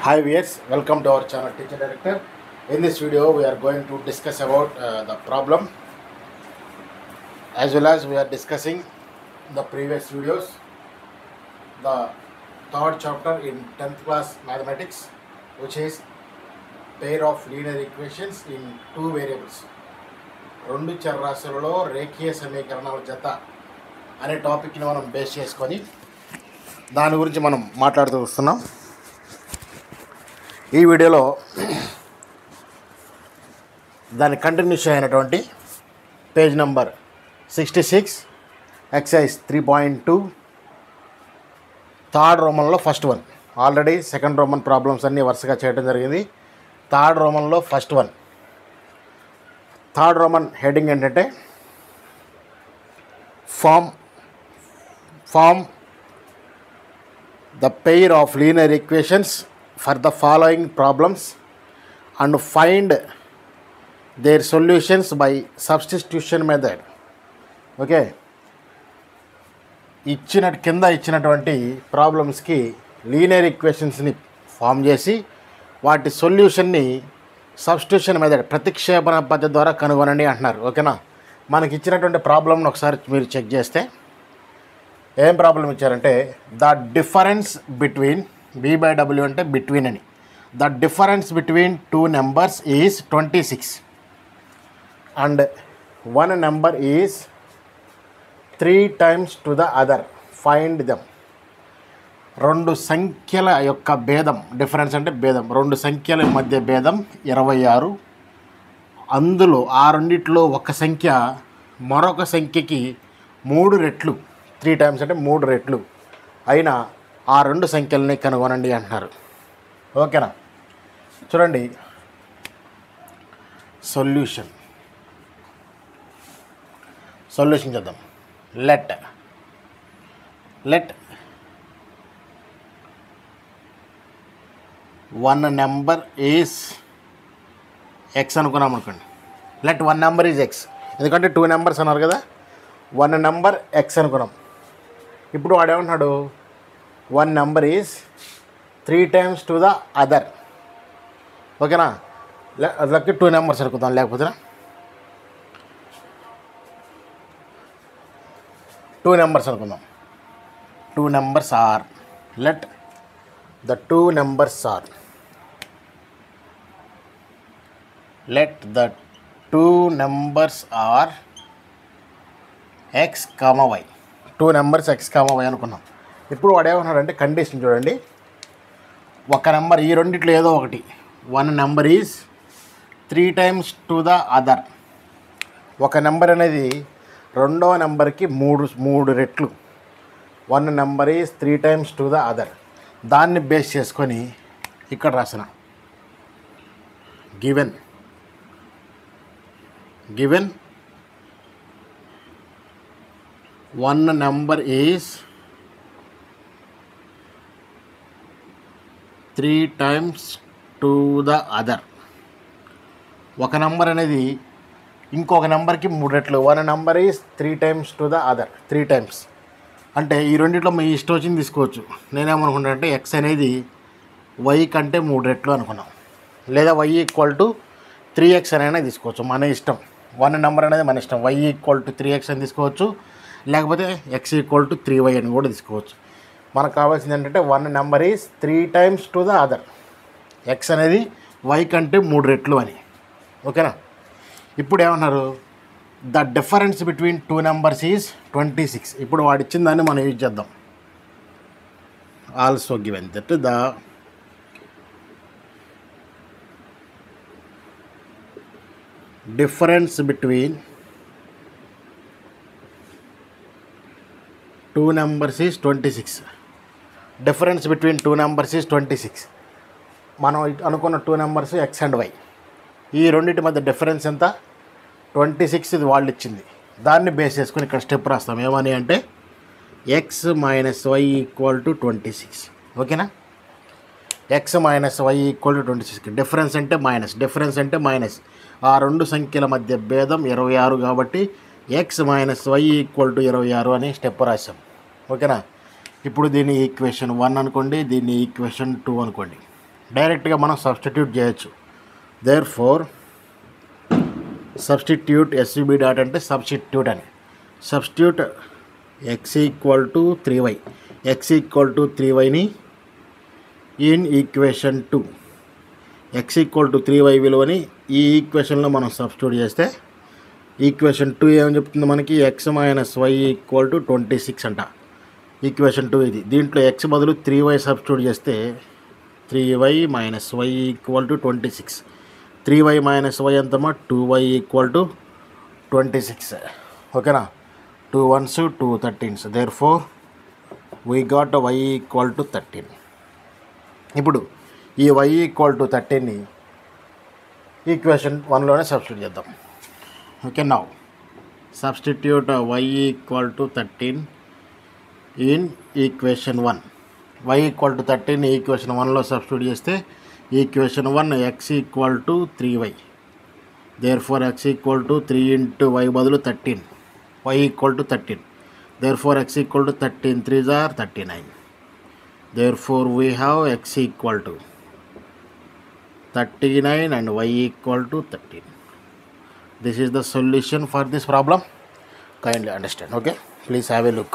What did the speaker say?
Hi viewers, welcome to our channel Teacher Director. In this video we are going to discuss about the problem as well as we are discussing the previous videos, the third chapter in 10th class mathematics, which is pair of linear equations in two variables. రెండు చరరాశులలో రేఖీయ సమీకరణాల జత అనే టాపిక్ని మనం base చేసుకొని దాని గురించి మనం మాట్లాడుతూ వస్తున్నాం. ఈ వీడియోలో దాని కంటిన్యూషన్ అయినటువంటి పేజ్ నెంబర్ 66 ఎక్సైజ్ 3.2 థర్డ్ రోమన్లో first one. Already second Roman problems అన్నీ వరుసగా చేయడం జరిగింది. థర్డ్ రోమన్లో first one. Third Roman heading ఏంటంటే form the pair of linear equations for the following problems and find their solutions by substitution method. Okay, కింద ఇచ్చినటువంటి ప్రాబ్లమ్స్కి linear ఈక్వేషన్స్ని form చేసి వాటి సొల్యూషన్ని సబ్స్టిట్యూషన్ మెథడ్ ప్రతిక్షేపణ పద్ధతి ద్వారా కనుగొనండి అంటున్నారు. ఓకేనా, మనకి ఇచ్చినటువంటి ప్రాబ్లమ్ని ఒకసారి మీరు చెక్ చేస్తే ఏం ప్రాబ్లం ఇచ్చారంటే ద డిఫరెన్స్ బిట్వీన్ B/W అంటే బిట్వీన్ అని. The difference between two numbers is 26 and one number is 3 times to the other. Find them. రెండు సంఖ్యల యొక్క భేదం, డిఫరెన్స్ అంటే భేదం, రెండు సంఖ్యల మధ్య భేదం 26. అందులో ఆ రెండిట్లో ఒక సంఖ్య మరొక సంఖ్యకి 3 రెట్లు, 3 times అంటే 3 రెట్లు అయినా ఆ రెండు సంఖ్యలని కనుగొనండి అంటున్నారు. ఓకేనా, చూడండి సొల్యూషన్ చేద్దాం. Let one number is X అనుకున్నాం అనుకోండి. Let one number is X, ఎందుకంటే 2 నెంబర్స్ అన్నారు కదా. వన్ నెంబర్ ఎక్స్ అనుకున్నాం. ఇప్పుడు వాడు ఏమంటున్నాడు, one number is 3 times to the other. ఓకేనా, అట్లకి 2 నెంబర్స్ అనుకుందాం. లేకపోతే 2 నెంబర్స్ అనుకుందాం. 2 numbers are, let the 2 numbers are, let the 2 numbers are X comma Y. 2 numbers X comma Y అనుకున్నాం. ఇప్పుడు వాడు ఏమన్నాడంటే కండిషన్ చూడండి, ఒక నెంబర్ ఈ రెండిట్లో ఏదో ఒకటి, one number is 3 times to the other. ఒక నెంబర్ అనేది రెండవ నెంబర్కి మూడు రెట్లు. One number is 3 times to the other. దాన్ని బేస్ చేసుకొని ఇక్కడ రాసిన given one number is 3 times to the other. ఒక నెంబర్ అనేది ఇంకొక నెంబర్కి 3 రెట్లు. One number is 3 times to the other, 3 times. అంటే ఈ రెండిట్లో మీ ఇష్టం వచ్చింది తీసుకోవచ్చు. నేనేమనుకుంటా అంటే ఎక్స్ అనేది వై కంటే 3 రెట్లు అనుకున్నాం, లేదా y = 3x అనైనా తీసుకోవచ్చు, మన ఇష్టం. వన్ నెంబర్ అనేది మన ఇష్టం. y = 3x అని తీసుకోవచ్చు, లేకపోతే x = 3y అని కూడా తీసుకోవచ్చు. మనకు కావాల్సింది ఏంటంటే one number is 3 times to the other. X అనేది వై కంటే 3 రెట్లు అని. ఓకేనా, ఇప్పుడు ఏమన్నారు, the difference between 2 numbers is 26. ఇప్పుడు వాడు ఇచ్చిన దాన్ని మనం యూజ్ చేద్దాం. Also given that the difference between 2 numbers is 26. Difference between 2 numbers is 26. మనం అనుకున్న 2 నెంబర్స్ ఎక్స్ అండ్ వై, ఈ రెండింటి మధ్య డిఫరెన్స్ ఎంత, 26. ఇది వాళ్ళు ఇచ్చింది. దాన్ని బేస్ చేసుకొని ఇక్కడ స్టెప్ రాస్తాం. ఏమని అంటే ఎక్స్ మైనస్ వై = 26. ఓకేనా, ఎక్స్ మైనస్ వై = 26. డిఫరెన్స్ అంటే మైనస్. ఆ రెండు సంఖ్యల మధ్య భేదం 26 కాబట్టి ఎక్స్ మైనస్ వై = 26 అని స్టెప్ రాసాం. ఓకేనా, ఇప్పుడు దీన్ని ఈక్వేషన్ 1 అనుకోండి, దీన్ని ఈక్వేషన్ 2 అనుకోండి. డైరెక్ట్గా మనం సబ్స్టిట్యూట్ చేయొచ్చు. Therefore substitute SVB dot అంటే సబ్స్టిట్యూట్ అని. Substitute x equal to 3y, x equal to 3yని in equation 2, x equal to 3y విలువని ఈ ఈక్వేషన్లో మనం సబ్స్టిట్యూట్ చేస్తే ఈక్వేషన్ 2 ఏమని చెప్తుంది మనకి, X minus why equal to 26 అంట. ఈక్వేషన్ 2 ఇది. దీంట్లో ఎక్స్ బదులు 3y సబ్స్టిట్యూట్ చేస్తే 3y minus why equal to 26. 3y minus y ఎంతమా 2y ఈక్వల్ టు 26. ఓకేనా, 2 1s 2 13s. Therefore we got y equal to 13. ఇప్పుడు ఈ y ఈక్వల్ టు 13ని ఈక్వేషన్ 1లోనే సబ్స్టిట్యూట్ చేద్దాం. Okay, now substitute y equal to 13 in equation 1. y equal to 13 equation 1లో substitute చేస్తే equation 1 x equal to 3y. Therefore x equal to 3 into y బదులు 13, y equal to 13. Therefore x equal to 13 3s are 39. Therefore we have x equal to 39 and y equal to 13. This is the solution for this problem. Kindly understand. Okay, please have a look.